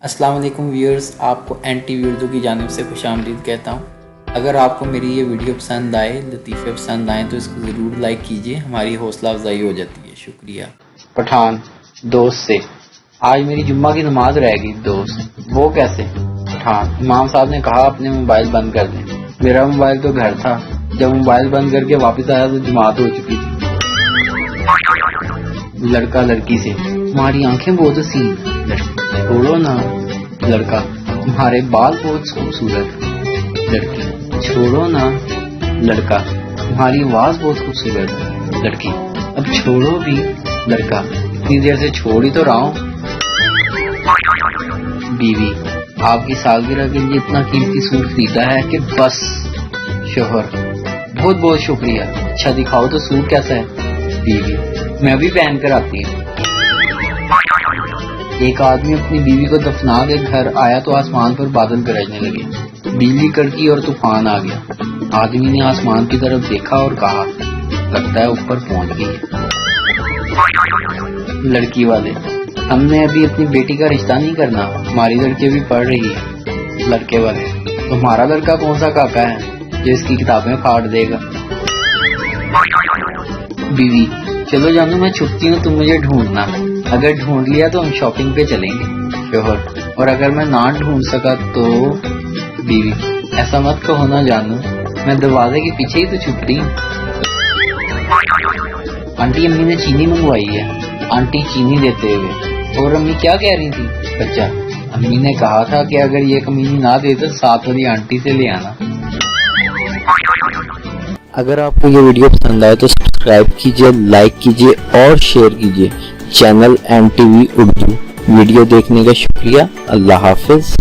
السلام علیکم ویورز، آپ کو این ٹی وی اردو کی جانب سے خوش آمدید کہتا ہوں۔ اگر آپ کو میری یہ ویڈیو پسند آئے، لطیفے پسند آئیں تو اس کو ضرور لائک کیجئے، ہماری حوصلہ افزائی ہو جاتی ہے۔ شکریہ۔ پٹھان دوست سے، آج میری جمعہ کی نماز رہ گئی دوست، وہ کیسے؟ پٹھان، امام صاحب نے کہا اپنے موبائل بند کر دیں، میرا موبائل تو گھر تھا، جب موبائل بند کر کے واپس آیا تو جماعت ہو چکی تھی۔ لڑکا لڑکی سے، تمہاری آنکھیں بہت حسین، چھوڑو نا۔ لڑکا، تمہارے بال بہت خوبصورت، لڑکی، چھوڑو نا۔ لڑکا، تمہاری آواز بہت خوبصورت، لڑکی، اب چھوڑو بھی۔ لڑکا، اتنی دیر سے چھوڑ ہی تو رہا ہوں۔ بیوی، آپ کی سالگرہ کے لیے اتنا قیمتی سوٹ خریدا ہے کہ بس۔ شوہر، بہت بہت شکریہ، اچھا دکھاؤ تو سوٹ کیسا ہے؟ بیوی، میں بھی پہن کر آتی ہوں۔ ایک آدمی اپنی بیوی کو دفنا کے گھر آیا تو آسمان پر بادل گرجنے لگے، بجلی کڑکی اور طوفان آ گیا۔ آدمی نے آسمان کی طرف دیکھا اور کہا، لگتا ہے اوپر پہنچ گئی ہے۔ لڑکی والے، ہم نے ابھی اپنی بیٹی کا رشتہ نہیں کرنا، ہماری لڑکی ابھی پڑھ رہی ہے۔ لڑکے والے، تمہارا لڑکا کون سا کاکا ہے جو اس کی کتابیں پھاڑ دے گا؟ بیوی، چلو جانو میں چھپتی ہوں، تم مجھے ڈھونڈنا، اگر ڈھونڈ لیا تو ہم شاپنگ پہ چلیں گے۔ شوہر، اور اگر میں نہ ڈھونڈ سکا تو؟ بیوی، ایسا مت کہو نا جانو، میں دروازے کے پیچھے ہی تو چھپ رہی ہوں۔ آنٹی، امی نے چینی منگوائی ہے۔ آنٹی چینی دیتے ہوئے، اور امی کیا کہہ رہی تھی؟ بچہ، امی نے کہا تھا کہ اگر یہ کمینی نہ دے تو ساتھ والی آنٹی سے لے آنا۔ اگر آپ کو یہ ویڈیو پسند آئے تو سبسکرائب کیجئے، لائک کیجئے اور شیئر کیجئے channel N T V Urdu. Video دیکھنے کا شکریہ۔ اللہ حافظ۔